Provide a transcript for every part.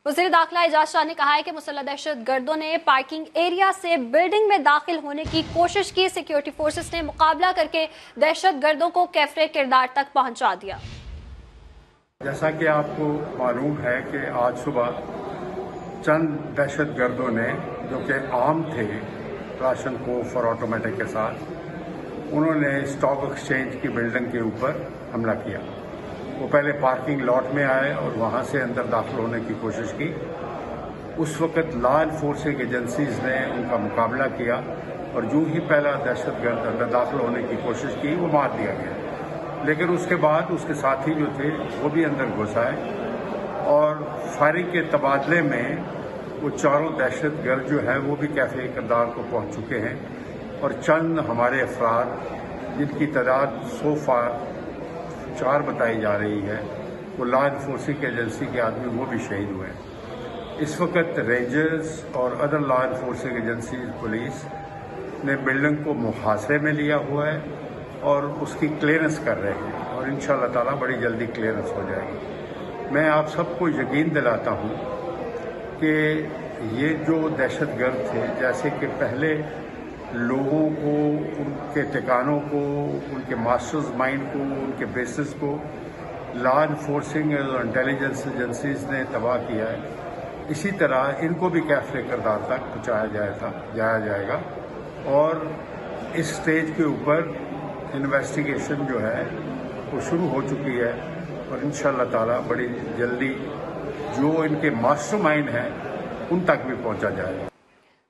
वज़ीर दाखिला एजाज शाह ने कहा है कि मुसल्लह दहशत गर्दों ने पार्किंग एरिया से बिल्डिंग में दाखिल होने की कोशिश की। सिक्योरिटी फोर्सेस ने मुकाबला करके दहशत गर्दों को कैफरे किरदार तक पहुंचा दिया। जैसा कि आपको मालूम है कि आज सुबह चंद दहशत गर्दों ने, जो कि आम थे राशन कोफ और ऑटोमेटिक के साथ, उन्होंने स्टॉक एक्सचेंज की बिल्डिंग के ऊपर हमला किया। वो पहले पार्किंग लॉट में आए और वहां से अंदर दाखिल होने की कोशिश की। उस वक्त लॉ एनफोर्सिंग एजेंसीज ने उनका मुकाबला किया और जो ही पहला दहशतगर्द अंदर दाखिल होने की कोशिश की वो मार दिया गया। लेकिन उसके बाद उसके साथी जो थे वो भी अंदर घुस आए और फायरिंग के तबादले में वो चारों दहशतगर्द जो है वो भी कैफे किरदार को पहुंच चुके हैं और चंद हमारे अफराद, जिनकी तादाद सो फार 4 बताई जा रही है, वो लॉ एनफोर्सिंग एजेंसी के आदमी वो भी शहीद हुए हैं। इस वक्त रेंजर्स और other law enforcing agency police ने बिल्डिंग को मुहासरे में लिया हुआ है और उसकी क्लियरेंस कर रहे हैं और इंशाअल्लाह ताला बड़ी जल्दी क्लियरेंस हो जाएगी। मैं आप सबको यकीन दिलाता हूँ कि ये जो दहशतगर्द थे, जैसे कि पहले लोगों को, उनके ठिकानों को, उनके मास्टर्स माइंड को, उनके बेसिस को लॉ एनफोर्सिंग और इंटेलिजेंस एजेंसीज ने तबाह किया है, इसी तरह इनको भी कैफरे किरदार तक पहुँचाया जाएगा और इस स्टेज के ऊपर इन्वेस्टिगेशन जो है वो शुरू हो चुकी है और इंशाअल्लाह ताला बड़ी जल्दी जो इनके मास्टरमाइंड हैं उन तक भी पहुंचा जाएगा।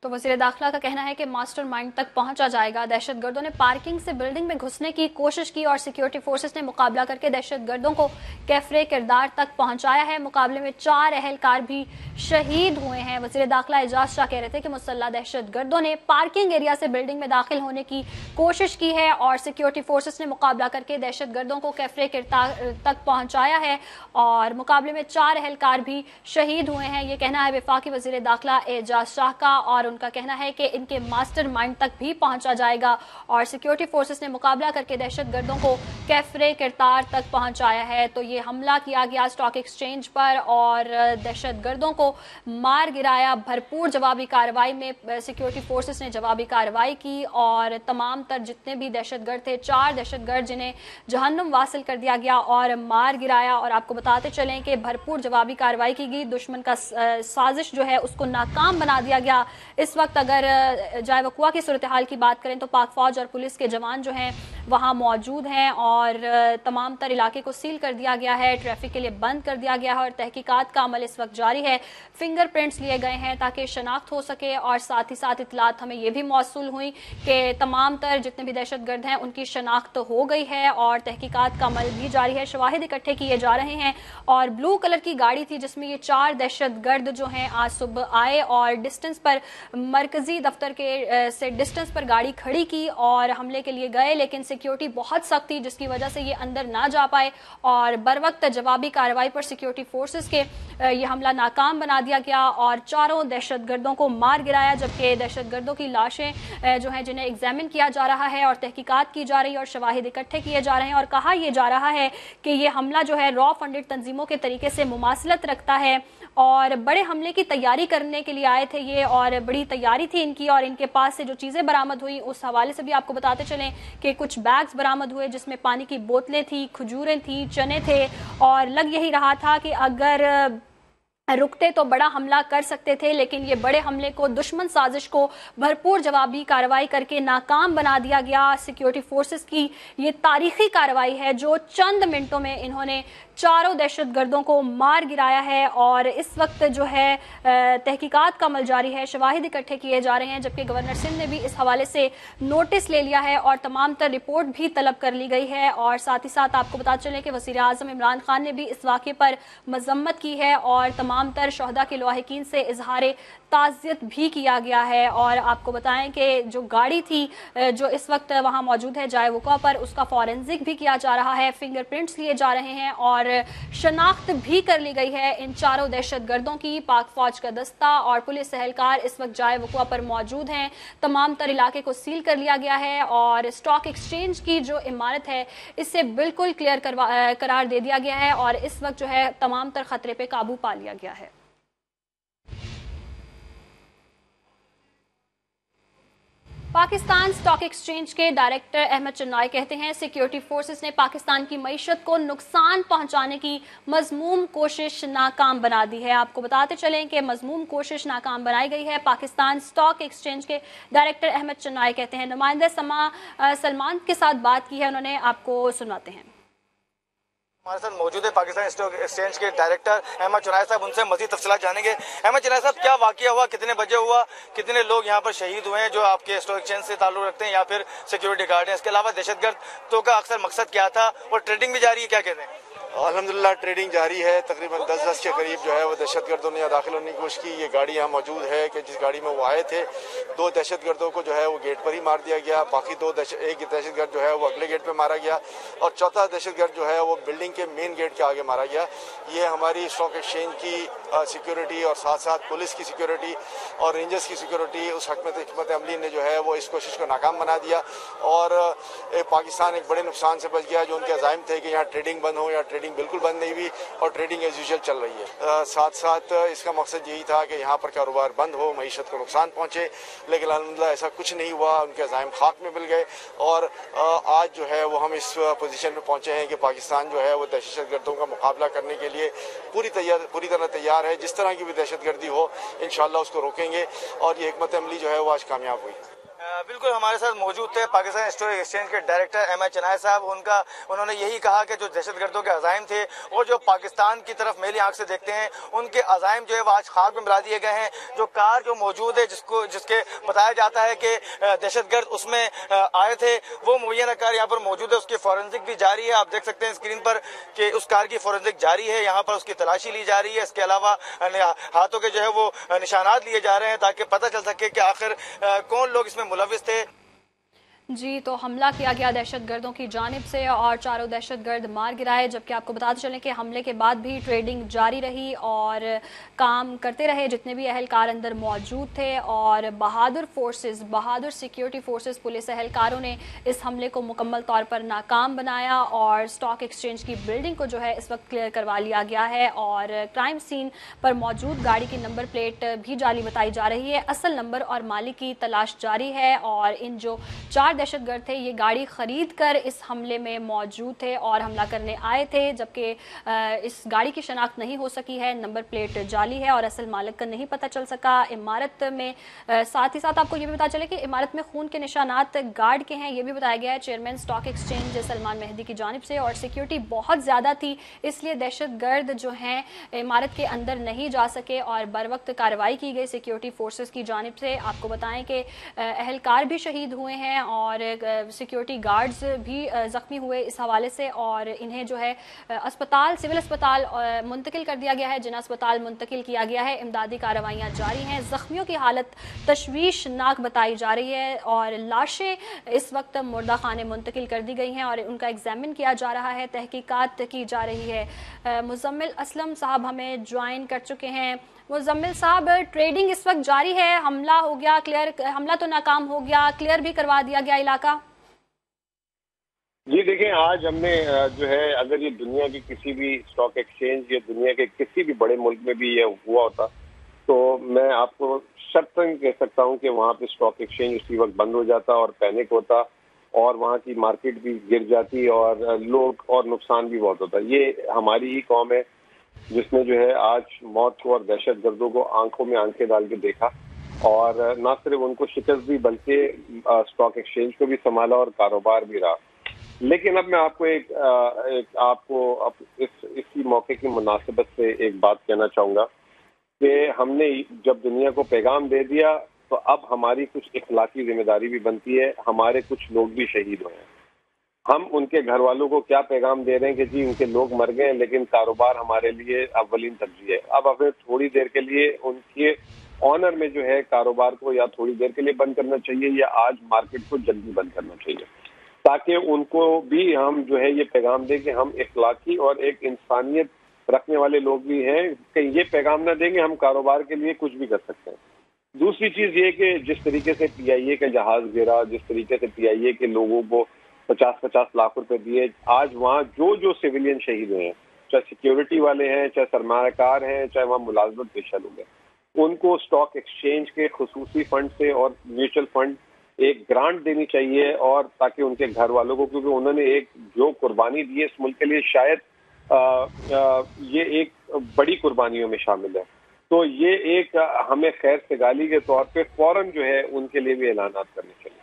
तो वज़ीर दाखिला का कहना है कि मास्टर माइंड तक पहुंचा जाएगा। दहशतगर्दों ने पार्किंग से बिल्डिंग में घुसने की कोशिश की और सिक्योरिटी फोर्सेस ने मुकाबला करके दहशतगर्दों को कैफरे किरदार तक पहुंचाया है। मुकाबले में 4 अहलकार भी शहीद हुए हैं। वज़ीर दाखिला एजाज शाह कह रहे थे कि मुसल्लह दहशतगर्दों ने पार्किंग एरिया से बिल्डिंग में दाखिल होने की कोशिश की है और सिक्योरिटी फोर्सेस ने मुकाबला करके दहशतगर्दों को कैफरे किरदार तक पहुंचाया है और मुकाबले में 4 अहलकार भी शहीद हुए हैं। ये कहना है वफाकी वज़ीर दाखिला एजाज शाह का और उनका कहना है कि इनके मास्टर माइंड तक भी पहुंचा जाएगा और सिक्योरिटी फोर्सेस ने मुकाबला करके दहशतगर्दों को कैफरे किरदार तक पहुंचाया है। तो ये हमला किया गया स्टॉक एक्सचेंज पर और दहशतगर्दों को मार गिराया। भरपूर जवाबी कार्रवाई में सिक्योरिटी फोर्सेस ने जवाबी कार्रवाई की और तमाम तर जितने भी दहशतगर्द थे, 4 दहशतगर्द जिन्हें जहन्नुम वासिल कर दिया गया और मार गिराया। और आपको बताते चलें कि भरपूर जवाबी कार्रवाई की गई। दुश्मन का साजिश जो है उसको नाकाम बना दिया गया। इस वक्त अगर जाए वकुआ की सूरत हाल की बात करें तो पाक फौज और पुलिस के जवान जो हैं वहाँ मौजूद हैं और तमाम तर इलाके को सील कर दिया गया है, ट्रैफिक के लिए बंद कर दिया गया है और तहकीकात का अमल इस वक्त जारी है। फिंगरप्रिंट्स लिए गए हैं ताकि शनाख्त हो सके और साथ ही साथ इतलात हमें यह भी मौसूल हुई कि तमाम तर जितने भी दहशतगर्द हैं उनकी शनाख्त हो गई है और तहकीकात का अमल भी जारी है। शवाहिद इकट्ठे किए जा रहे हैं और ब्लू कलर की गाड़ी थी जिसमें ये 4 दहशतगर्द जो हैं आज सुबह आए और डिस्टेंस पर मरकजी दफ्तर के से डिस्टेंस पर गाड़ी खड़ी की और हमले के लिए गए, लेकिन सिक्योरिटी बहुत सख्त थी जिसकी वजह से ये अंदर ना जा पाए और बर वक्त जवाबी कार्रवाई पर सिक्योरिटी फोर्सेस के ये हमला नाकाम बना दिया गया और 4 दहशतगर्दों को मार गिराया। जबकि दहशतगर्दों की लाशें जो हैं जिन्हें एग्जामिन किया जा रहा है और तहकीकात की जा रही है और शवाहिद इकट्ठे किए जा रहे हैं और कहा यह जा रहा है कि ये हमला जो है रॉ फंडेड तंजीमों के तरीके से मुमासलत रखता है और बड़े हमले की तैयारी करने के लिए आए थे ये और बड़ी तैयारी थी इनकी और इनके पास से जो चीज़ें बरामद हुई उस हवाले से भी आपको बताते चलें कि कुछ बैग्स बरामद हुए जिसमें पानी की बोतलें थी, खजूरें थी, चने थे और लग यही रहा था कि अगर रुकते तो बड़ा हमला कर सकते थे, लेकिन ये बड़े हमले को, दुश्मन साजिश को भरपूर जवाबी कार्रवाई करके नाकाम बना दिया गया। सिक्योरिटी फोर्सेस की ये तारीखी कार्रवाई है जो चंद मिनटों में इन्होंने 4 दहशतगर्दों को मार गिराया है और इस वक्त जो है तहकीकात का अमल जारी है, शवाहिद इकट्ठे किए जा रहे हैं। जबकि गवर्नर सिंध ने भी इस हवाले से नोटिस ले लिया है और तमाम तर रिपोर्ट भी तलब कर ली गई है और साथ ही साथ आपको बता चलें कि वज़ीर आज़म इमरान खान ने भी इस वाक़े पर मजम्मत की है और तमाम तर शहदा के लवाहिकीन से इजहार ताज़ियत भी किया गया है। और आपको बताएं कि जो गाड़ी थी जो इस वक्त वहाँ मौजूद है जाए वक़ा पर, उसका फॉरेंसिक भी किया जा रहा है, फिंगरप्रिंट्स लिए जा रहे हैं और शनाख्त भी कर ली गई है इन 4 दहशतगर्दों की। पाक फौज का दस्ता और पुलिस एहलकार इस वक्त जाए वक़ा पर मौजूद हैं। तमाम तर इलाके को सील कर लिया गया है और स्टॉक एक्सचेंज की जो इमारत है इससे बिल्कुल क्लियर करार दे दिया गया है और इस वक्त जो है तमाम तर खतरे पे काबू पा लिया गया है। पाकिस्तान स्टॉक एक्सचेंज के डायरेक्टर अहमद चन्नाई कहते हैं सिक्योरिटी फोर्सेस ने पाकिस्तान की मईशत को नुकसान पहुंचाने की मजमूम कोशिश नाकाम बना दी है। आपको बताते चलें कि मजमूम कोशिश नाकाम बनाई गई है। पाकिस्तान स्टॉक एक्सचेंज के डायरेक्टर अहमद चन्नाई कहते हैं। नुमाइंदे सलमान के साथ बात की है उन्होंने, आपको सुनाते हैं। हमारे साथ मौजूद है पाकिस्तान स्टॉक एक्सचेंज के डायरेक्टर अहमद चन्नाई साहब, उनसे मजीद तफसीलात जानेंगे। अहमद चन्नाई साहब, क्या वाकया हुआ, कितने बजे हुआ, कितने लोग यहाँ पर शहीद हुए हैं जो आपके स्टॉक एक्सचेंज से ताल्लुक रखते हैं या फिर सिक्योरिटी गार्ड हैं? इसके अलावा दहशतगर्दों का अक्सर मकसद क्या था और ट्रेडिंग भी जारी है, क्या कहते हैं? अल्हम्दुलिल्लाह ट्रेडिंग जारी है। तकरीबन 10 के करीब जो है वो दहशतगर्दों ने दाखिल होने की कोशिश की। ये गाड़ी यहाँ मौजूद है कि जिस गाड़ी में वो आए थे। 2 दहशतगर्दों को जो है वो गेट पर ही मार दिया गया। बाकी एक दहशतगर्द जो है वो अगले गेट पे मारा गया और चौथा दहशतगर्द जो है वो बिल्डिंग के मेन गेट के आगे मारा गया। ये हमारी स्टॉक एक्सचेंज की सिक्योरिटी और साथ साथ पुलिस की सिक्योरिटी और रेंजर्स की सिक्योरिटी, उस हिकमत अमली ने जो है वो इस कोशिश को नाकाम बना दिया और पाकिस्तान एक बड़े नुकसान से बच गया। जो उनके अज़ाइम थे कि यहाँ ट्रेडिंग बंद हो, या ट्रेडिंग बिल्कुल बंद नहीं हुई और ट्रेडिंग एज यूजुअल चल रही है। साथ साथ इसका मकसद यही था कि यहाँ पर कारोबार बंद हो, मईशत को नुकसान पहुँचे, लेकिन अल्हम्दुलिल्लाह ऐसा कुछ नहीं हुआ। उनके अज़ाइम खाक में मिल गए और आज जो है वो हम इस पोजीशन में पहुँचे हैं कि पाकिस्तान जो है वो दहशतगर्दों का मुकाबला करने के लिए पूरी तरह तैयार है। जिस तरह की भी दहशतगर्दी हो इंशाअल्लाह उसको रोकेंगे और ये हिकमत अमली जो है वो आज कामयाब हुई। बिल्कुल, हमारे साथ मौजूद थे पाकिस्तान स्टॉक एक्सचेंज के डायरेक्टर अहमद चन्नाई साहब। उन्होंने यही कहा कि जो दहशतगर्दों के अज़ाइम थे और जो पाकिस्तान की तरफ मेली आंख से देखते हैं, उनके अज़ाइम जो है वो आज खाक में मिला दिए गए हैं। जो कार जो मौजूद है जिसके बताया जाता है कि दहशतगर्द उसमें आए थे, वो मुबैना कार यहाँ पर मौजूद है। उसकी फॉरेंसिक भी जारी है। आप देख सकते हैं स्क्रीन पर कि उस कार की फॉरेंसिक जारी है। यहाँ पर उसकी तलाशी ली जा रही है। इसके अलावा हाथों के जो है वो निशानात लिए जा रहे हैं ताकि पता चल सके कि आखिर कौन लोग इसमें मुलविस थे। जी, तो हमला किया गया दहशतगर्दों की जानिब से और 4 दहशतगर्द मार गिराए। जबकि आपको बताते चलें कि हमले के बाद भी ट्रेडिंग जारी रही और काम करते रहे जितने भी अहलकार अंदर मौजूद थे और बहादुर सिक्योरिटी फोर्सेस पुलिस अहलकारों ने इस हमले को मुकम्मल तौर पर नाकाम बनाया और स्टॉक एक्सचेंज की बिल्डिंग को जो है इस वक्त क्लियर करवा लिया गया है और क्राइम सीन पर मौजूद गाड़ी की नंबर प्लेट भी जाली बताई जा रही है। असल नंबर और मालिक की तलाश जारी है और इन जो 4 दहशतगर्द थे ये गाड़ी खरीद कर इस हमले में मौजूद थे और हमला करने आए थे। जबकि इस गाड़ी की शनाख्त नहीं हो सकी है, नंबर प्लेट जाली है और असल मालिक का नहीं पता चल सका। इमारत में साथ ही साथ आपको ये भी पता चले कि इमारत में खून के निशानात गार्ड के हैं, ये भी बताया गया है chairman stock exchange Salman Mehdi की जानिब से। और सिक्योरिटी बहुत ज़्यादा थी इसलिए दहशतगर्द जो हैं इमारत के अंदर नहीं जा सके और बर वक्त कार्रवाई की गई सिक्योरिटी फोर्सेस की जानिब से। आपको बताएं कि अहलकार भी शहीद हुए हैं और सिक्योरिटी गार्ड्स भी ज़ख्मी हुए इस हवाले से और इन्हें जो है सिविल अस्पताल मुंतकिल कर दिया गया है, जिना अस्पताल मुंतकिल किया गया है। इमदादी कार्रवाइयाँ जारी हैं। ज़ख्मियों की हालत तशवीशनाक बताई जा रही है और लाशें इस वक्त मुर्दा खाने मुंतकिल कर दी गई हैं और उनका एग्जामिन किया जा रहा है, तहकीकात की जा रही है। मुजम्मिल असलम साहब हमें ज्वाइन कर चुके हैं। मुजम्मिल साहब, ट्रेडिंग इस वक्त जारी है, हमला हो गया क्लियर, हमला तो नाकाम हो गया, क्लियर भी करवा दिया गया इलाका? जी देखें, आज हमने जो है अगर ये दुनिया की किसी भी स्टॉक एक्सचेंज या दुनिया के किसी भी बड़े मुल्क में भी ये हुआ होता तो मैं आपको शर्तन कह सकता हूँ कि वहाँ पे स्टॉक एक्सचेंज उसी वक्त बंद हो जाता और पैनिक होता और वहाँ की मार्केट भी गिर जाती और लोग और नुकसान भी बहुत होता। ये हमारी ही कौम है जिसने जो है आज मौत को और दहशतगर्दों को आंखों में आंखें डाल के देखा और न सिर्फ उनको शिकस्त दी बल्कि स्टॉक एक्सचेंज को भी संभाला और कारोबार भी रहा। लेकिन अब मैं आपको इसी मौके की मुनासिबत से एक बात कहना चाहूँगा कि हमने जब दुनिया को पैगाम दे दिया तो अब हमारी कुछ इखलाकी जिम्मेदारी भी बनती है। हमारे कुछ लोग भी शहीद हुए हैं, हम उनके घर वालों को क्या पैगाम दे रहे हैं कि जी उनके लोग मर गए लेकिन कारोबार हमारे लिए अव्वलीन तरजीह है। अब हमें थोड़ी देर के लिए उनके ऑनर में जो है कारोबार को या थोड़ी देर के लिए बंद करना चाहिए या आज मार्केट को जल्दी बंद करना चाहिए ताकि उनको भी हम जो है ये पैगाम दें कि हम इखलाकी और एक इंसानियत रखने वाले लोग भी हैं कि ये पैगाम ना देंगे हम कारोबार के लिए कुछ भी कर सकते हैं। दूसरी चीज ये कि जिस तरीके से PIA का जहाज गिरा, जिस तरीके से PIA के लोगों को 50-50 लाख रुपए दिए, आज वहाँ जो सिविलियन शहीद हुए हैं, चाहे सिक्योरिटी वाले हैं, चाहे सरमायाकार हैं, चाहे वहाँ मुलाजमत पेशा लोग हैं, उनको स्टॉक एक्सचेंज के खुसूसी फंड से और म्यूचुअल फंड ایک گرانٹ دینی چاہیے، اور تاکہ ان کے گھر والوں کو، کیونکہ انہوں نے ایک جو قربانی دی ہے اس ملک کے لیے، شاید یہ ایک بڑی قربانیوں میں شامل ہے، تو یہ ایک ہمیں خیر سگالی کے طور پہ فوراً جو ہے ان کے لیے بھی اعلانات کرنے چاہیے۔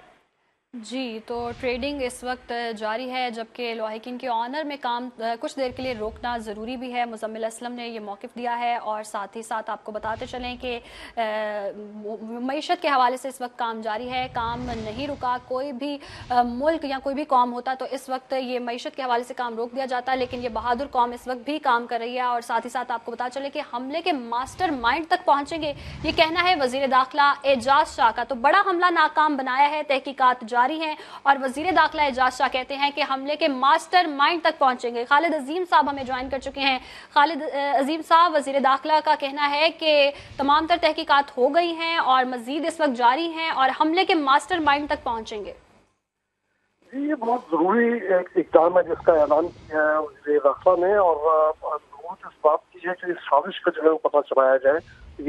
جی، تو ٹریڈنگ اس وقت جاری ہے، جبکہ لواحقین کے آنر میں کام کچھ دیر کے لیے روکنا ضروری بھی ہے۔ مزمل اسلم نے یہ موقف دیا ہے، اور ساتھ ہی ساتھ آپ کو بتاتے چلیں کہ معیشت کے حوالے سے اس وقت کام جاری ہے، کام نہیں رکا۔ کوئی بھی ملک یا کوئی بھی قوم ہوتا تو اس وقت یہ معیشت کے حوالے سے کام روک دیا جاتا، لیکن یہ بہادر قوم اس وقت بھی کام کر رہی ہے۔ اور ساتھ ہی ساتھ آپ کو بتا چلے کہ حملے کے ماسٹر مائنڈ تک پہنچیں گے، یہ کہنا ہے وزیر داخلہ اعجاز شاہ کا۔ تو بڑا حملہ ناکام بنایا ہے، تحقیقات جاری ہیں، اور وزیر داخلہ اعجاز شاہ کہتے ہیں کہ حملے کے ماسٹر مائنڈ تک پہنچیں گے۔ خالد عظیم صاحب ہمیں جوائن کر چکے ہیں۔ خالد عظیم صاحب، وزیر داخلہ کا کہنا ہے کہ تمام تر تحقیقات ہو گئی ہیں اور مزید اس وقت جاری ہیں اور حملے کے ماسٹر مائنڈ تک پہنچیں گے۔ جی، یہ بہت ضروری اقدام ہے جس کا اعلان کیا ہے وزیر داخلہ نے، اور ضرورت اس بات کی ہے کہ اس سازش کا جو ہے وہ پتہ چلایا جائے۔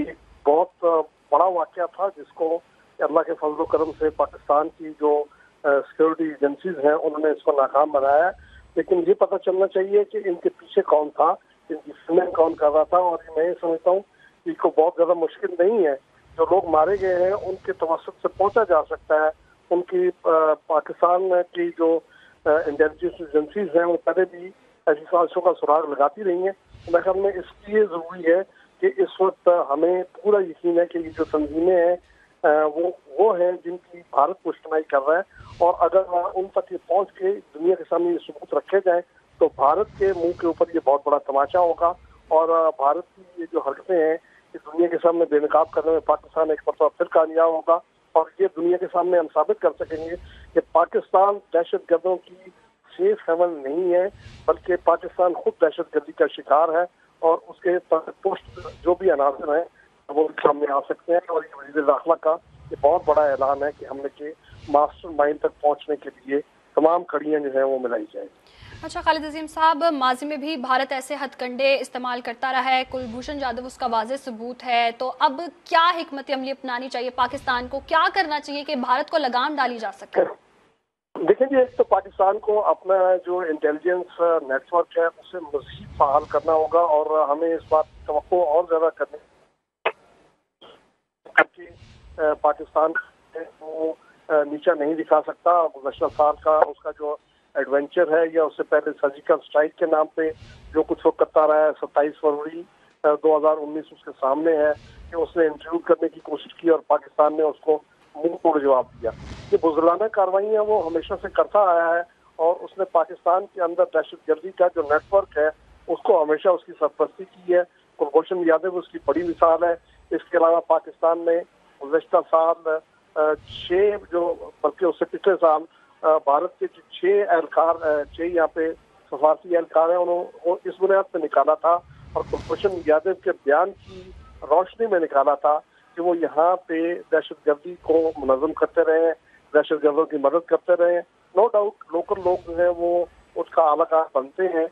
یہ بہت بڑا واقعہ تھا جس کو اللہ کے فضل و کرم سے پاکستان کی جو سیکورٹی ایجنسیز ہیں انہوں نے اس کو ناکام بنایا ہے، لیکن یہ پتہ چلنا چاہیے کہ ان کے پیچھے کون تھا، ان کی فلمنگ کون کر رہا تھا، اور میں یہ سمجھتا ہوں کہ اس کو بہت زیادہ مشکل نہیں ہے۔ جو لوگ مارے گئے ہیں ان کے توسط سے پہنچا جا سکتا ہے، ان کی پاکستان کی جو انٹیلیجنس ایجنسیز ہیں وہ پہلے بھی ایسی سازشوں کا سراغ لگاتی رہی ہیں۔ میرے خیال میں اس لیے ضروری ہے کہ اس وقت ہمیں پورا یقین ہے کہ یہ جو تنظیمیں ہیں وہ ہیں جن کی بھارت پشتنائی کر رہا ہے، اور اگر ان تک یہ پہنچ کے دنیا کے سامنے یہ ثبوت رکھے جائیں تو بھارت کے منہ کے اوپر یہ بہت بڑا تماشا ہوگا، اور بھارت کی یہ جو حرکتیں ہیں کہ دنیا کے سامنے بے نقاب کرنے میں پاکستان ایک مرتبہ پھر کامیاب ہوگا، اور یہ دنیا کے سامنے ہم ثابت کر سکیں گے کہ پاکستان دہشت گردوں کی سیف ہیون نہیں ہے، بلکہ پاکستان خود دہشت گردی کا شکار ہے، اور اس کے پوسٹ جو بھی عناصر ہیں وہ سامنے آ سکتے ہیں۔ اور یہ وزیر داخلہ کا یہ بہت بڑا اعلان ہے کہ حملے کے ماسٹر مائنڈ تک پہنچنے کے لیے تمام کڑیاں جو ہیں وہ ملائی جائیں۔ اچھا خالد عظیم صاحب، ماضی میں بھی بھارت ایسے ہتھ کنڈے استعمال کرتا رہا ہے، کلبھوشن جادو اس کا واضح ثبوت ہے، تو اب کیا حکمت عملی اپنانی چاہیے پاکستان کو؟ کیا کرنا چاہیے کہ بھارت کو لگام ڈالی جا سکے؟ دیکھیں جی، ایک تو پاکستان کو اپنا جو انٹیلیجنس نیٹ ورک ہے اسے مزید فعال کرنا ہوگا، اور ہمیں اس بات کی توقع اور زیادہ کرنی کہ پاکستان وہ نیچا نہیں دکھا سکتا۔ گزشتہ سال کا اس کا جو ایڈونچر ہے، یا اس سے پہلے سرجیکل اسٹرائک کے نام پہ جو کچھ وہ کرتا رہا ہے، 27 فروری 2019 اس کے سامنے ہے کہ اس نے انٹرویو کرنے کی کوشش کی اور پاکستان نے اس کو منہ توڑ جواب دیا۔ یہ بزدلانہ کارروائیاں وہ ہمیشہ سے کرتا آیا ہے، اور اس نے پاکستان کے اندر دہشت گردی کا جو نیٹ ورک ہے اس کو ہمیشہ اس کی سرپرستی کی ہے۔ کلبھوشن جادو اس کی بڑی مثال ہے۔ اس کے علاوہ پاکستان نے گزشتہ سال 6 بلکہ اس سے پچھلے سال بھارت کے 6 اہلکار 6 یہاں پہ سفارتی اہلکار ہیں، انہوں کو اس بنیاد پہ نکالا تھا، اور کلبھوشن جادو کے بیان کی روشنی میں نکالا تھا کہ وہ یہاں پہ دہشت گردی کو منظم کرتے رہے، دہشت گردوں کی مدد کرتے رہے۔ نو ڈاؤٹ لوکل لوگ جو ہیں وہ اس کا اعلی کار بنتے ہیں،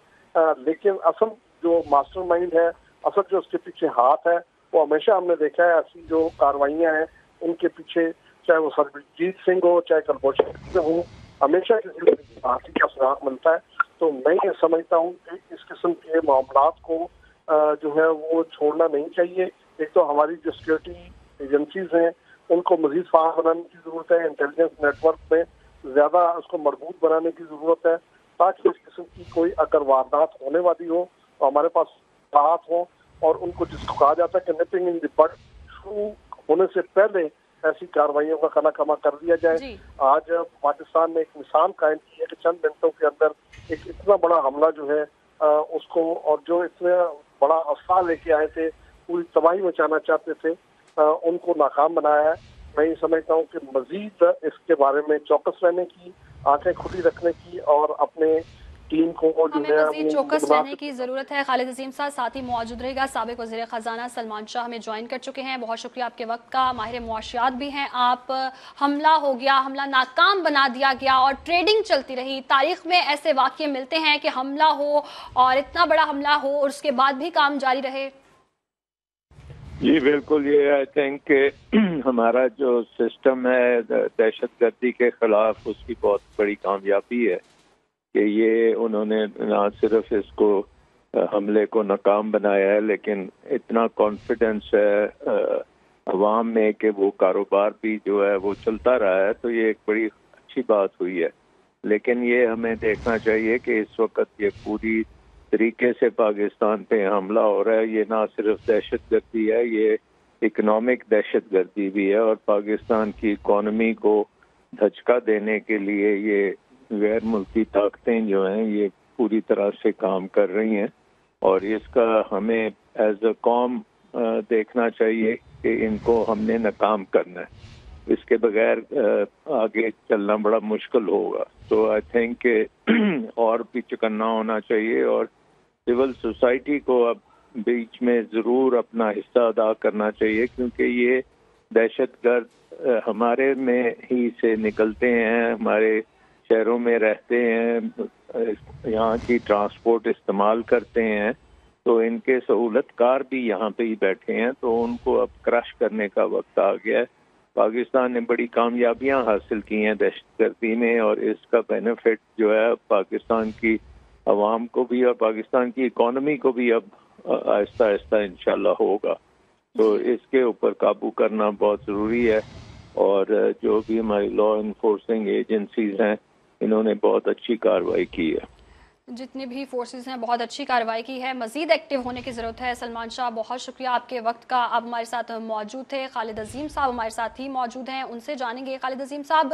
لیکن اصل جو ماسٹر مائنڈ ہے، اصل جو اس کے پیچھے ہاتھ ہے، وہ ہمیشہ ہم نے دیکھا ہے ایسی جو کاروائیاں ہیں ان کے پیچھے، چاہے وہ سربجیت سنگھ ہو چاہے کلبھوشن ہو، ہمیشہ کسی ہاتھی کا سراغ ملتا ہے۔ تو میں یہ سمجھتا ہوں کہ اس قسم کے معاملات کو جو ہے وہ چھوڑنا نہیں چاہیے۔ ایک تو ہماری جو سیکورٹی ایجنسیز ہیں ان کو مزید فعال بنانے کی ضرورت ہے، انٹیلیجنس نیٹ ورک میں زیادہ اس کو مربوط بنانے کی ضرورت ہے، تاکہ اس قسم کی کوئی اگر واردات ہونے والی ہو تو ہمارے پاس بات ہو، اور ان کو جس کو کہا جاتا ہے کہ نپنگ ان دی بڈ شروع ہونے سے پہلے ایسی کارروائیوں کا خلا کما کر دیا جائے۔ آج پاکستان نے ایک مثال قائم کی ہے کہ چند منٹوں کے اندر ایک اتنا بڑا حملہ جو ہے اس کو، اور جو اتنا بڑا افسا لے کے آئے تھے، پوری تباہی مچانا چاہتے تھے، ان کو ناکام بنایا ہے۔ میں یہ سمجھتا ہوں کہ مزید اس کے بارے میں چوکس رہنے کی، آنکھیں کھلی رکھنے کی، اور اپنے ٹیم کو ہمیں مزید چوکس رہنے کی ضرورت ہے۔ خالد عظیم صاحب ساتھ ہی موجود رہے گا۔ سابق وزیر خزانہ سلمان شاہ ہمیں جوائن کر چکے ہیں، بہت شکریہ آپ کے وقت کا، ماہر معاشیات بھی ہیں آپ۔ حملہ ہو گیا، حملہ ناکام بنا دیا گیا اور ٹریڈنگ چلتی رہی۔ تاریخ میں ایسے واقعے ملتے ہیں کہ حملہ ہو اور اتنا بڑا حملہ ہو اور اس کے بعد بھی کام جاری رہے؟ جی بالکل، یہ آئی تھنک کہ ہمارا جو سسٹم ہے دہشت گردی کے خلاف اس کی بہت بڑی کامیابی ہے کہ یہ انہوں نے نہ صرف اس کو حملے کو ناکام بنایا ہے لیکن اتنا کانفیڈنس ہے عوام میں کہ وہ کاروبار بھی جو ہے وہ چلتا رہا ہے، تو یہ ایک بڑی اچھی بات ہوئی ہے. لیکن یہ ہمیں دیکھنا چاہیے کہ اس وقت یہ پوری طریقے سے پاکستان پہ حملہ ہو رہا ہے. یہ نہ صرف دہشت گردی ہے، یہ اکنامک دہشت گردی بھی ہے، اور پاکستان کی اکانومی کو دھچکا دینے کے لیے یہ غیر ملکی طاقتیں جو ہیں یہ پوری طرح سے کام کر رہی ہیں، اور اس کا ہمیں ایز اے قوم دیکھنا چاہیے کہ ان کو ہم نے ناکام کرنا ہے. اس کے بغیر آگے چلنا بڑا مشکل ہوگا. تو آئی تھنک کہ اور بھی چکنا ہونا چاہیے، اور سول سوسائٹی کو اب بیچ میں ضرور اپنا حصہ ادا کرنا چاہیے، کیونکہ یہ دہشت گرد ہمارے میں ہی سے نکلتے ہیں، ہمارے شہروں میں رہتے ہیں، یہاں کی ٹرانسپورٹ استعمال کرتے ہیں، تو ان کے سہولت کار بھی یہاں پہ ہی بیٹھے ہیں، تو ان کو اب کرش کرنے کا وقت آ گیا ہے. پاکستان نے بڑی کامیابیاں حاصل کی ہیں دہشت گردی میں، اور اس کا بینیفٹ جو ہے پاکستان کی عوام کو بھی اور پاکستان کی اکانومی کو بھی اب آہستہ آہستہ انشاءاللہ ہوگا. تو اس کے اوپر قابو کرنا بہت ضروری ہے، اور جو بھی ہماری لا انفورسنگ ایجنسیز ہیں انہوں نے بہت اچھی کارروائی کی ہے. جتنی بھی فورسز ہیں بہت اچھی کارروائی کی ہے، مزید ایکٹیو ہونے کی ضرورت ہے. سلمان شاہ بہت شکریہ آپ کے وقت کا، آپ ہمارے ساتھ موجود تھے. خالد عظیم صاحب ہمارے ساتھ ہی موجود ہیں، ان سے جانیں گے. خالد عظیم صاحب،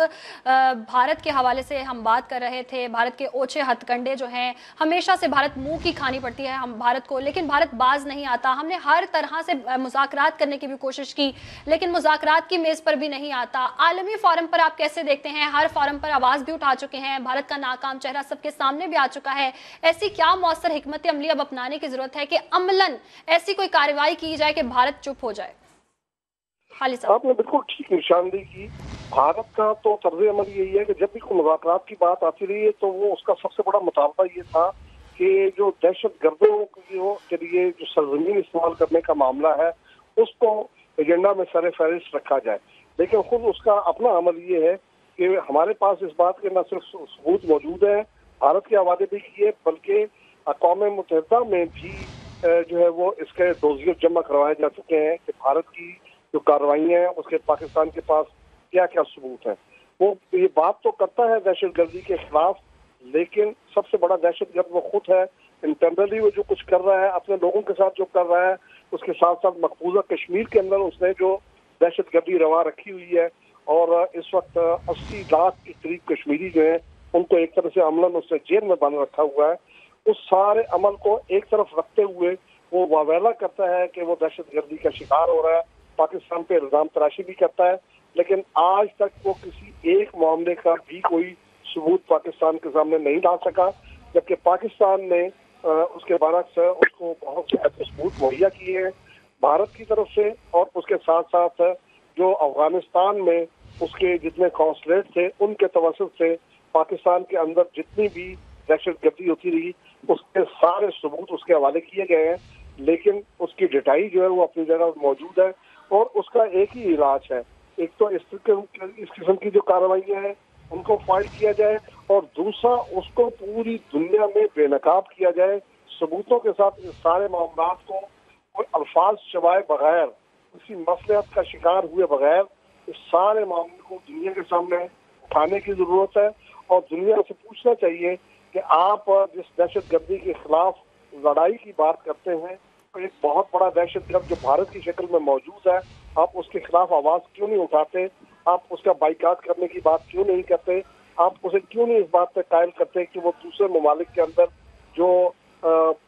بھارت کے حوالے سے ہم بات کر رہے تھے، بھارت کے اوچھے ہتھ کنڈے جو ہیں ہمیشہ سے بھارت منہ کی کھانی پڑتی ہے ہم بھارت کو، لیکن بھارت باز نہیں آتا. ہم نے ہر طرح سے مذاکرات کرنے کی بھی کوشش کی لیکن مذاکرات کی میز پر بھی نہیں آتا. عالمی فورم پر آپ کیسے دیکھتے ہیں؟ ہر فورم پر آواز بھی اٹھا چکے ہیں، بھارت کا ناکام چہرہ سب کے سامنے بھی آ چکا ہے. ایسی کیا مؤثر حکمت عملی اب اپنانے کی ضرورت ہے کہ عملاً ایسی کوئی کارروائی کی جائے کہ بھارت چپ ہو جائے؟ خالد صاحب، آپ نے بالکل ٹھیک نشاندہی کی. بھارت کا تو طرز عمل یہی ہے کہ جب بھی کوئی مذاکرات کی بات آتی رہی ہے تو وہ اس کا سب سے بڑا مطالبہ یہ تھا کہ جو دہشت گردوں کے لیے جو سرزمین استعمال کرنے کا معاملہ ہے اس کو ایجنڈا میں سر فہرست رکھا جائے. لیکن خود اس کا اپنا عمل یہ ہے کہ ہمارے پاس اس بات کے نہ صرف ثبوت موجود ہے، بھارت کے حوالے بھی کیے، بلکہ اقوام متحدہ میں بھی جو ہے وہ اس کے ڈوزیئر جمع کروائے جا چکے ہیں کہ بھارت کی جو کارروائیاں ہیں اس کے پاکستان کے پاس کیا کیا ثبوت ہیں. وہ یہ بات تو کرتا ہے دہشت گردی کے خلاف، لیکن سب سے بڑا دہشت گرد وہ خود ہے. انٹرنلی وہ جو کچھ کر رہا ہے، اپنے لوگوں کے ساتھ جو کر رہا ہے، اس کے ساتھ ساتھ مقبوضہ کشمیر کے اندر اس نے جو دہشت گردی روا رکھی ہوئی ہے، اور اس وقت 80 لاکھ کے قریب کشمیری جو ہیں ان کو ایک طرح سے عملاً اس نے جیل میں بند رکھا ہوا ہے. اس سارے عمل کو ایک طرف رکھتے ہوئے وہ واویلا کرتا ہے کہ وہ دہشت گردی کا شکار ہو رہا ہے، پاکستان پہ الزام تراشی بھی کرتا ہے، لیکن آج تک وہ کسی ایک معاملے کا بھی کوئی ثبوت پاکستان کے سامنے نہیں لا سکا، جبکہ پاکستان نے اس کے برعکس اس کو بہت سے ایسے ثبوت مہیا کیے ہیں بھارت کی طرف سے، اور اس کے ساتھ ساتھ جو افغانستان میں اس کے جتنے قونصلیٹ تھے ان کے توسط سے پاکستان کے اندر جتنی بھی دہشت گردی ہوتی رہی اس کے سارے ثبوت اس کے حوالے کیے گئے ہیں. لیکن اس کی ڈٹائی جو ہے وہ اپنی جگہ موجود ہے، اور اس کا ایک ہی علاج ہے، ایک تو اس قسم کی جو کارروائیاں ہیں ان کو فائل کیا جائے، اور دوسرا اس کو پوری دنیا میں بے نقاب کیا جائے ثبوتوں کے ساتھ. اس سارے معاملات کو کوئی الفاظ چبائے بغیر، کسی مصلحت کا شکار ہوئے بغیر اس سارے معاملے کو دنیا کے سامنے اٹھانے کی ضرورت ہے، اور دنیا سے پوچھنا چاہیے کہ آپ جس دہشت گردی کے خلاف لڑائی کی بات کرتے ہیں، تو ایک بہت بڑا دہشت گرد جو بھارت کی شکل میں موجود ہے، آپ اس کے خلاف آواز کیوں نہیں اٹھاتے؟ آپ اس کا بائیکاٹ کرنے کی بات کیوں نہیں کرتے؟ آپ اسے کیوں نہیں اس بات پہ قائل کرتے کہ وہ دوسرے ممالک کے اندر جو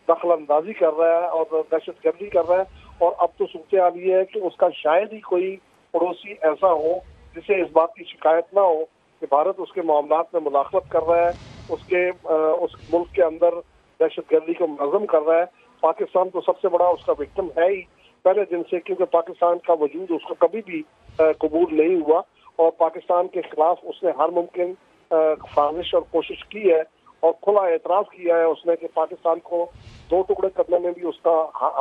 دخل اندازی کر رہا ہے اور دہشت گردی کر رہا ہے؟ اور اب تو صورتحال یہ ہے کہ اس کا شاید ہی کوئی پڑوسی ایسا ہو جسے اس بات کی شکایت نہ ہو کہ بھارت اس کے معاملات میں مداخلت کر رہا ہے، اس ملک کے اندر دہشت گردی کو منظم کر رہا ہے. پاکستان تو سب سے بڑا اس کا وکٹم ہے ہی پہلے دن سے، کیونکہ پاکستان کا وجود اس کو کبھی بھی قبول نہیں ہوا، اور پاکستان کے خلاف اس نے ہر ممکن سازش اور کوشش کی ہے، اور کھلا اعتراف کیا ہے اس نے کہ پاکستان کو دو ٹکڑے کرنے میں بھی اس کا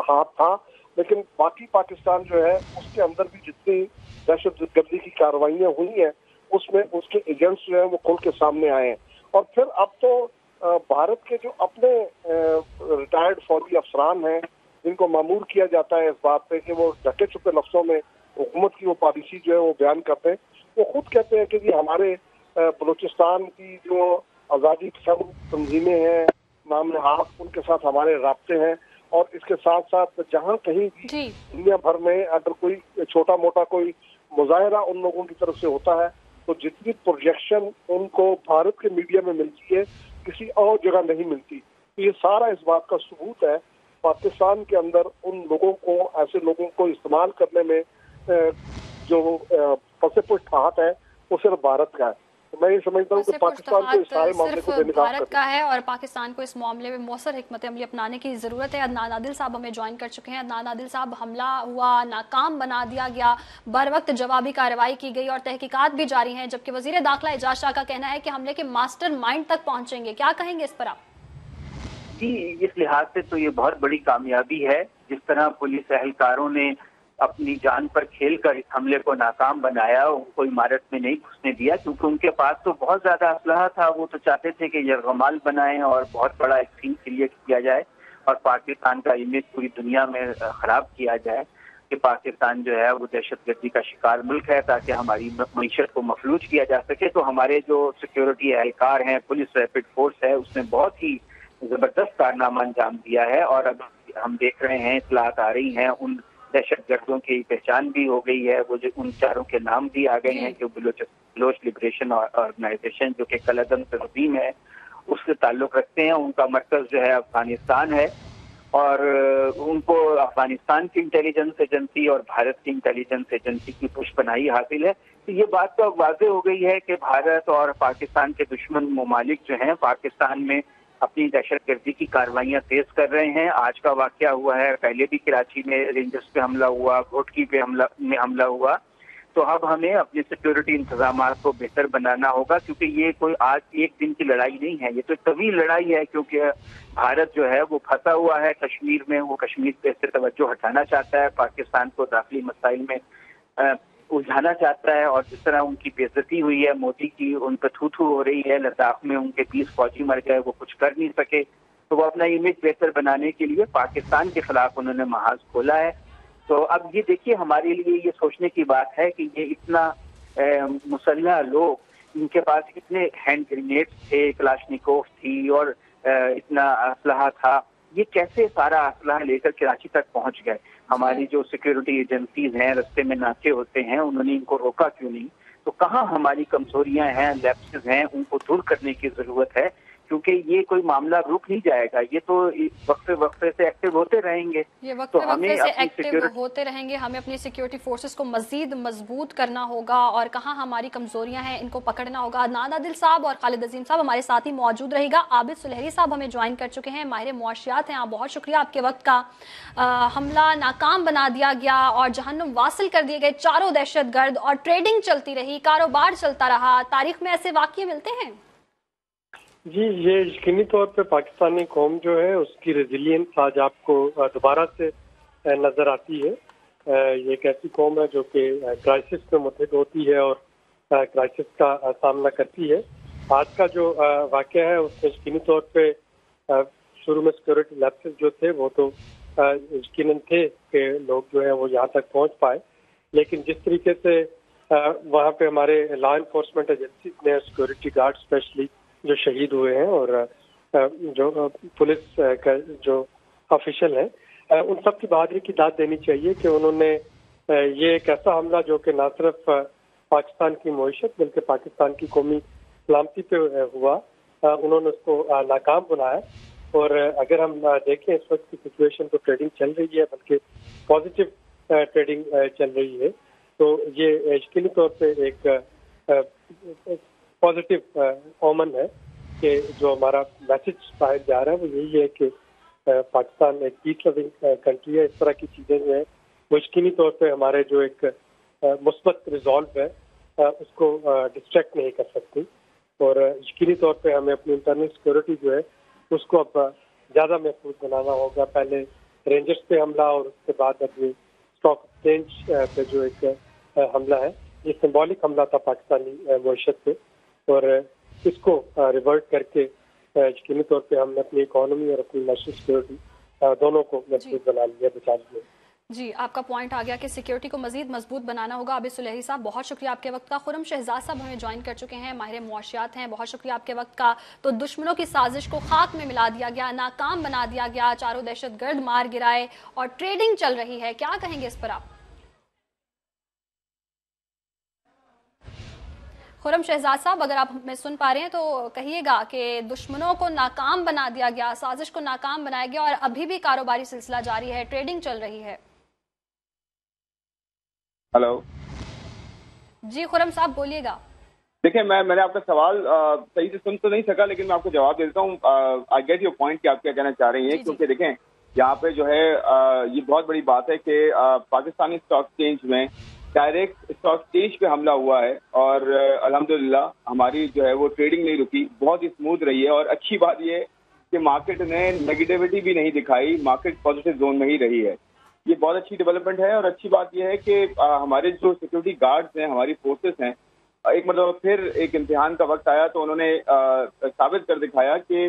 ہاتھ تھا. लेकिन बाकी पाकिस्तान जो है उसके अंदर भी जितनी दहशतगर्दी की कार्रवाइयाँ हुई हैं उसमें उसके एजेंट्स जो हैं वो खुल के सामने आए हैं। और फिर अब तो भारत के जो अपने रिटायर्ड फौजी अफसरान हैं जिनको मामूर किया जाता है इस बात पे कि वो ढके छुपे लफ्जों में हुकूमत की वो पॉलिसी जो है वो बयान करते हैं, वो खुद कहते हैं कि जी हमारे बलूचिस्तान की जो आज़ादी पसंद तंजीमें हैं नाम नहाद उनके साथ हमारे राब्ते हैं। और इसके साथ साथ जहाँ कहीं भी दुनिया भर में अगर कोई छोटा मोटा कोई मुजाहरा उन लोगों की तरफ से होता है तो जितनी प्रोजेक्शन उनको भारत के मीडिया में मिलती है किसी और जगह नहीं मिलती। तो ये सारा इस बात का सबूत है पाकिस्तान के अंदर उन लोगों को, ऐसे लोगों को इस्तेमाल करने में जो फंसे ठाहट है वो सिर्फ भारत का है। तो मैं ये समझता हूँ कि पाकिस्तान को इस सारे मामले को बेनकाब भारत का है और पाकिस्तान को इस मामले में मौसर हिकमत अमली अपनाने की ज़रूरत है। अदनान आदिल साहब हमें ज्वाइन कर चुके हैं। अदनान आदिल साहब, हमला हुआ, नाकाम बना दिया गया, बर वक्त जवाबी कार्रवाई की गई और तहकीकात भी जारी हैं, जबकि वज़ीर दाखिला एजाज शाह का कहना है कि हमले के मास्टर माइंड तक पहुँचेंगे। क्या कहेंगे इस पर आप? जी, इस लिहाज से तो ये बहुत बड़ी कामयाबी है जिस तरह पुलिस एहलकारों ने अपनी जान पर खेलकर इस हमले को नाकाम बनाया, उनको इमारत में नहीं घुसने दिया, क्योंकि उनके पास तो बहुत ज्यादा असलहा था। वो तो चाहते थे कि यरगमाल बनाएं और बहुत बड़ा एक सीन क्रिएट किया जाए और पाकिस्तान का इमेज पूरी दुनिया में खराब किया जाए कि पाकिस्तान जो है वो दहशतगर्दी का शिकार मुल्क है, ताकि हमारी मईशत को मफलूज किया जा सके। तो हमारे जो सिक्योरिटी एहलकार हैं, पुलिस रैपिड फोर्स है, उसने बहुत ही जबरदस्त कारनामा अंजाम दिया है। और अब हम देख रहे हैं, इत्तलात आ रही हैं, उन दहशतगर्दों की पहचान भी हो गई है, वो जो उन चारों के नाम भी आ गए हैं कि बलोच लिबरेशन ऑर्गेनाइजेशन जो कि कलअदम तंजीम है उससे ताल्लुक रखते हैं। उनका मरकज जो है अफगानिस्तान है और उनको अफगानिस्तान की इंटेलिजेंस एजेंसी और भारत की इंटेलिजेंस एजेंसी की पुष्पनाही हासिल है। तो ये बात तो अब वाज़ेह हो गई है कि भारत और पाकिस्तान के दुश्मन ममालिक जो हैं पाकिस्तान में अपनी दहशतगर्दी की कार्रवाइयां तेज कर रहे हैं। आज का वाकया हुआ है, पहले भी कराची में रेंजर्स पे हमला हुआ, घोटकी पे हमला हुआ। तो अब हमें अपने सिक्योरिटी इंतजामात को बेहतर बनाना होगा, क्योंकि ये कोई आज एक दिन की लड़ाई नहीं है, ये तो तवील लड़ाई है। क्योंकि भारत जो है वो फंसा हुआ है कश्मीर में, वो कश्मीर पे से तवज्जो हटाना चाहता है, पाकिस्तान को दाखिली मसाइल में उलझाना चाहता है। और जिस तरह उनकी बेइज्जती हुई है, मोदी की उन पर थू हो रही है, लद्दाख में उनके 20 फौजी मर गए, वो कुछ कर नहीं सके, तो वो अपना इमेज बेहतर बनाने के लिए पाकिस्तान के खिलाफ उन्होंने महाज खोला है। तो अब ये देखिए, हमारे लिए ये सोचने की बात है कि ये इतना मुसल्लह लोग, इनके पास इतने हैंड ग्रेनेड्स थे, कलाशनिकोव थी और इतना असलहा था, ये कैसे सारा असलहा लेकर कराची तक पहुंच गए? हमारी जो सिक्योरिटी एजेंसीज हैं, रास्ते में नाके होते हैं, उन्होंने इनको रोका क्यों नहीं? तो कहाँ हमारी कमजोरियां हैं, लैप्सेस हैं, उनको दूर करने की जरूरत है, क्योंकि ये कोई मामला रुक नहीं जाएगा, ये तो वक्फे से एक्टिव होते रहेंगे। ये वक्फे से एक्टिव होते रहेंगे। हमें अपनी सिक्योरिटी फोर्सेस को मजीद मजबूत करना होगा और कहाँ हमारी कमजोरियां हैं इनको पकड़ना होगा। अदनान आदिल साहब और खालिद अजीम साहब हमारे साथ ही मौजूद रहेगा। आबिद सुलहरी साहब हमें ज्वाइन कर चुके हैं, माहिर मुआशियात हैं। आप बहुत शुक्रिया आपके वक्त का। हमला नाकाम बना दिया गया और जहन्नुम वासिल कर दिए गए चारों दहशतगर्द और ट्रेडिंग चलती रही, कारोबार चलता रहा। तारीख में ऐसे वाक़ये मिलते हैं? जी, ये यकीनी तौर पे पाकिस्तानी कौम जो है उसकी रेजिलियंस आज आपको दोबारा से नज़र आती है। ये एक ऐसी कौम है जो कि क्राइसिस में मुतहद होती है और क्राइसिस का सामना करती है। आज का जो वाक़या है उसमें यकीनी तौर पे शुरू में सिक्योरिटी लैप्सेस जो थे वो तो यकीनन थे कि लोग जो है वो यहाँ तक पहुँच पाए, लेकिन जिस तरीके से वहाँ पे हमारे लॉ इन्फोर्समेंट एजेंसी ने सिक्योरिटी गार्ड स्पेशली जो शहीद हुए हैं और जो पुलिस का जो ऑफिशियल है, उन सब की बहादुरी की दाद देनी चाहिए कि उन्होंने ये एक ऐसा हमला जो कि न सिर्फ पाकिस्तान की मईशत बल्कि पाकिस्तान की कौमी सलामती पे हुआ, उन्होंने उसको नाकाम बनाया। और अगर हम देखें इस वक्त की सिचुएशन, तो ट्रेडिंग चल रही है, बल्कि पॉजिटिव ट्रेडिंग चल रही है। तो ये यकीनी तौर पे एक पॉजिटिव ओमन है कि जो हमारा मैसेज बाहर जा रहा है वो यही है कि पाकिस्तान एक पीस लविंग कंट्री है। इस तरह की चीज़ें जो है वो यकीनी तौर पे हमारे जो एक मुस्बत रिजॉल्व है उसको डिस्ट्रैक्ट नहीं कर सकती। और यकीनी तौर पे हमें अपनी इंटरनल सिक्योरिटी जो है उसको अब ज़्यादा महफूज बनाना होगा। पहले رینجرز پہ حملہ اور اس کے بعد اب یہ اسٹاک ایکسچینج پہ جو ایک حملہ ہے، یہ سمبولک حملہ تھا پاکستانی معیشت پہ، اور اس کو ریورٹ کر کے یقینی طور پہ ہم نے اپنی اکانومی اور اپنی نیشنل سیکورٹی دونوں کو مضبوط بنا لیا، بچا لیا۔ جی، آپ کا پوائنٹ آ گیا کہ سیکیورٹی کو مزید مضبوط بنانا ہوگا۔ عابد سلیحی صاحب بہت شکریہ آپ کے وقت کا۔ خرم شہزاد صاحب ہمیں جوائن کر چکے ہیں، ماہر معاشیات ہیں، بہت شکریہ آپ کے وقت کا۔ تو دشمنوں کی سازش کو خاک میں ملا دیا گیا، ناکام بنا دیا گیا، چاروں دہشت گرد مار گرائے اور ٹریڈنگ چل رہی ہے، کیا کہیں گے اس پر آپ؟ خرم شہزاد صاحب اگر آپ ہمیں سن پا رہے ہیں تو کہیے گا کہ دشمنوں کو ناکام بنا دیا گیا، سازش کو ناکام بنایا گیا اور ابھی بھی کاروباری سلسلہ جاری ہے، ٹریڈنگ چل رہی ہے۔ ہلو جی خرم صاحب بولیے گا۔ دیکھیں، میں نے آپ کا سوال صحیح سے سن تو نہیں سکا، لیکن میں آپ کو جواب دیتا ہوں۔ آئی گیٹ یور پوائنٹ کہ آپ کیا کہنا چاہ رہی ہیں، کیونکہ دیکھیں یہاں پہ جو ہے یہ بہت بڑی بات ہے کہ پاکستانی اسٹاک ایکسچینج میں ڈائریکٹ اسٹاک ایکسچینج پہ حملہ ہوا ہے، اور الحمدللہ ہماری جو ہے وہ ٹریڈنگ نہیں رکی، بہت ہی اسموتھ رہی ہے۔ اور اچھی بات یہ ہے کہ مارکیٹ نے نیگیٹیوٹی بھی نہیں دکھائی، مارکیٹ پازیٹیو زون میں ہی رہی ہے۔ یہ بہت اچھی ڈیولپمنٹ ہے، اور اچھی بات یہ ہے کہ ہمارے جو سیکورٹی گارڈز ہیں، ہماری فورسز ہیں، ایک مرتبہ پھر ایک امتحان کا وقت آیا تو انہوں نے ثابت کر دکھایا کہ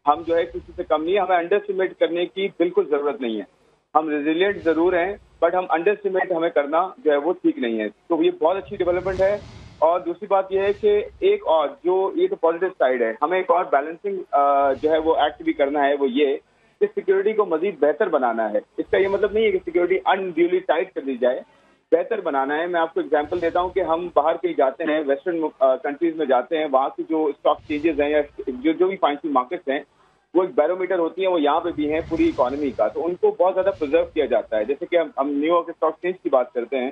ہم جو ہے کسی سے کم نہیں ہے، ہمیں انڈر اسٹیمیٹ کرنے کی بالکل ضرورت نہیں ہے۔ ہم ریزیلینٹ ضرور ہیں، بٹ ہم انڈر اسٹیمیٹ ہمیں کرنا جو ہے وہ ٹھیک نہیں ہے۔ تو یہ بہت اچھی ڈیولپمنٹ ہے۔ اور دوسری بات یہ ہے کہ ایک اور جو یہ تو پازیٹیو سائڈ ہے، ہمیں ایک اور بیلنسنگ جو ہے وہ ایکٹ بھی کرنا ہے، وہ یہ کہ سیکورٹی کو مزید بہتر بنانا ہے۔ اس کا یہ مطلب نہیں ہے کہ سیکورٹی انڈیولی ٹائٹ کر دی جائے، بہتر بنانا ہے۔ میں آپ کو ایگزامپل دیتا ہوں کہ ہم باہر کہیں جاتے ہیں، ویسٹرن کنٹریز میں جاتے ہیں، وہاں کی جو اسٹاک چینجز ہیں یا جو بھی فائنینشیل مارکیٹس ہیں، وہ ایک بیرومیٹر ہوتی ہیں، وہ یہاں پہ بھی ہیں پوری اکانومی کا، تو ان کو بہت زیادہ پرزرو کیا جاتا ہے۔ جیسے کہ ہم نیو یارک اسٹاک ایکسچینج کی بات کرتے ہیں،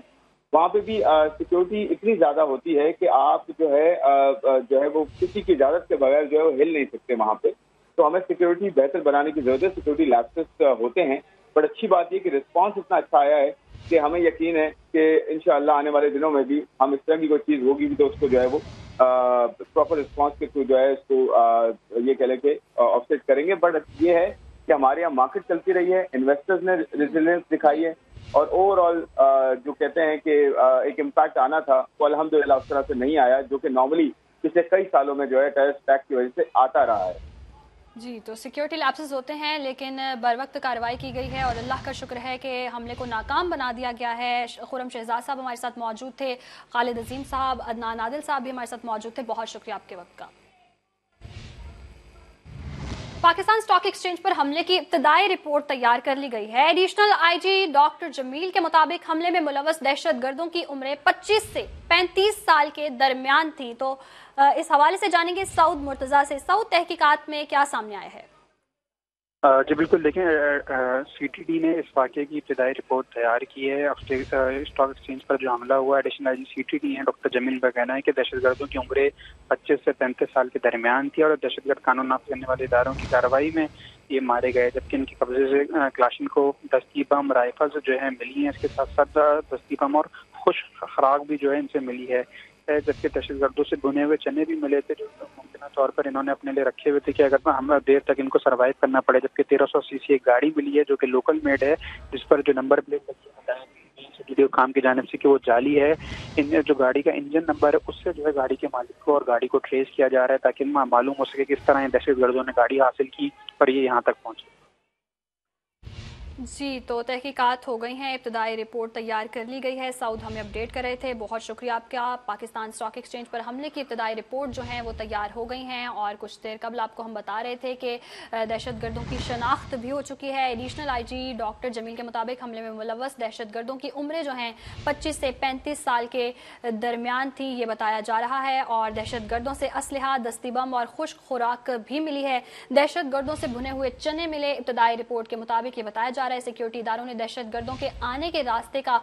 وہاں پہ بھی سیکورٹی اتنی زیادہ ہوتی ہے کہ آپ جو ہے وہ کسی کی اجازت کے بغیر جو ہے وہ ہل نہیں سکتے وہاں پہ۔ تو ہمیں سیکورٹی بہتر بنانے کی ضرورت ہے، سیکورٹی لیپسز ہوتے ہیں، بٹ اچھی بات یہ کہ رسپانس اتنا اچھا آیا ہے کہ ہمیں یقین ہے کہ انشاءاللہ آنے والے دنوں میں بھی ہم اس طرح کی کوئی چیز ہوگی بھی تو اس کو جو ہے وہ پراپر رسپانس کے تھرو جو ہے اس کو یہ کہہ لیں کہ آف سیٹ کریں گے۔ بٹ یہ ہے کہ ہمارے یہاں مارکیٹ چلتی رہی ہے، انویسٹرز نے ریزیلینس دکھائی ہے، اور اوور آل جو کہتے ہیں کہ ایک امپیکٹ آنا تھا وہ الحمدللہ اس طرح سے نہیں آیا، جو کہ نارملی پچھلے کئی سالوں میں جو ہے ٹیررسٹ اٹیک کی وجہ سے آتا رہا ہے۔ جی، تو سیکیورٹی لیپسز ہوتے ہیں لیکن بر وقت کارروائی کی گئی ہے اور اللہ کا شکر ہے کہ حملے کو ناکام بنا دیا گیا ہے۔ خرم شہزاد صاحب ہمارے ساتھ موجود تھے، خالد عظیم صاحب، عدنان عادل صاحب بھی ہمارے ساتھ موجود تھے، بہت شکریہ آپ کے وقت کا۔ پاکستان اسٹاک ایکسچینج پر حملے کی ابتدائی رپورٹ تیار کر لی گئی ہے۔ ایڈیشنل آئی جی ڈاکٹر جمیل کے مطابق حملے میں ملوث دہشت گردوں کی عمریں 25 سے 35 سال کے درمیان تھی۔ تو اس حوالے سے جانیں گے سعود مرتضیٰ سے۔ سعود، تحقیقات میں کیا سامنے آیا ہے؟ جی بالکل، دیکھیں سی ٹی ڈی نے اس واقعے کی ابتدائی رپورٹ تیار کی ہے۔ اسٹاک ایکسچینج پر جو حملہ ہوا، additional I G C T D ہیں ڈاکٹر جمیل کا کہنا ہے کہ دہشت گردوں کی عمریں 25 سے 35 سال کے درمیان تھی اور دہشت گرد قانون نافذ کرنے والے اداروں کی کارروائی میں یہ مارے گئے، جبکہ ان کے قبضے سے کلاشن کو دستی بم رائفلز جو ہے ملی ہیں، اس کے ساتھ ساتھ دستی بم اور خشک خوراک بھی جو ہے ان سے ملی ہے، جبکہ دہشت گردوں سے بنے ہوئے چنے بھی ملے تھے جو ممکنہ طور پر انہوں نے اپنے لیے رکھے ہوئے تھے کہ اگر ہم دیر تک ان کو سروائیو کرنا پڑے، جبکہ 1300 سی سی ایک گاڑی ملی ہے جو کہ لوکل میڈ ہے، جس پر جو نمبر پلیٹ لگی ہے کام کی جانب سے کہ وہ جعلی ہے۔ ان جو گاڑی کا انجن نمبر ہے اس سے جو ہے گاڑی کے مالک کو اور گاڑی کو ٹریس کیا جا رہا ہے تاکہ معلوم ہو سکے کس طرح دہشت گردوں نے گاڑی حاصل کی اور یہ یہاں تک پہنچے۔ جی، تو تحقیقات ہو گئی ہیں، ابتدائی رپورٹ تیار کر لی گئی ہے۔ سعود ہمیں اپڈیٹ کر رہے تھے، بہت شکریہ آپ کا۔ پاکستان اسٹاک ایکسچینج پر حملے کی ابتدائی رپورٹ جو ہیں وہ تیار ہو گئی ہیں، اور کچھ دیر قبل آپ کو ہم بتا رہے تھے کہ دہشت گردوں کی شناخت بھی ہو چکی ہے۔ ایڈیشنل آئی جی ڈاکٹر جمیل کے مطابق حملے میں ملوث دہشت گردوں کی عمریں جو ہیں 25 سے 35 سال کے درمیان تھی، یہ بتایا جا رہا ہے، اور دہشت گردوں سے اسلحہ، دستی بم اور خشک خوراک بھی ملی ہے۔ دہشت گردوں سے بھنے ہوئے چنے ملے۔ ابتدائی رپورٹ کے مطابق یہ بتایا جا رہا ہے سیکیورٹی اداروں نے دہشت گردوں کے آنے کے راستے کا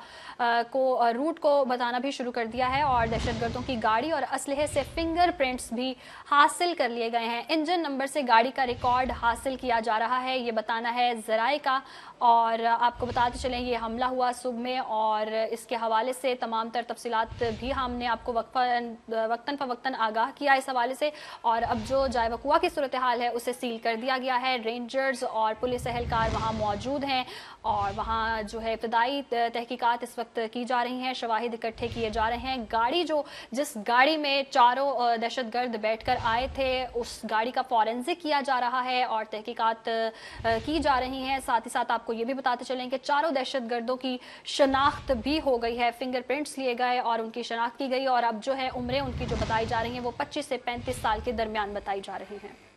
روٹ کو بتانا بھی شروع کر دیا ہے، اور دہشت گردوں کی گاڑی اور اسلحے سے فنگر پرنٹس بھی حاصل کر لیے گئے ہیں۔ انجن نمبر سے گاڑی کا ریکارڈ حاصل کیا جا رہا ہے، یہ بتانا ہے ذرائع کا، اور آپ کو بتاتے چلیں یہ حملہ ہوا صبح میں، اور اس کے حوالے سے تمام تر تفصیلات بھی ہم نے آپ کو وقتاً فوقتاً آگاہ کیا اس حوالے سے، اور اب جو جائے وقوع کی صورتحال ہے اسے سیل کر دیا گیا ہے۔ رینجرز اور پولیس اہلکار وہاں موجود ہیں اور وہاں جو ہے ابتدائی تحقیقات اس وقت کی جا رہی ہیں، شواہد اکٹھے کیے جا رہے ہیں۔ گاڑی جس گاڑی میں چاروں دہشت گرد بیٹھ کر آئے تھے اس گاڑی کا فورینزک کیا جا رہا ہے اور تحقیقات کی جا رہی ہیں۔ ساتھ ہی ساتھ آپ کو یہ بھی بتاتے چلیں کہ چاروں دہشت گردوں کی شناخت بھی ہو گئی ہے، فنگر پرنٹس لیے گئے اور ان کی شناخت کی گئی، اور اب جو ہے عمریں ان کی جو بتائی جا رہی ہیں وہ 25 سے 35 سال کے درمیان بتائی جا رہی ہیں۔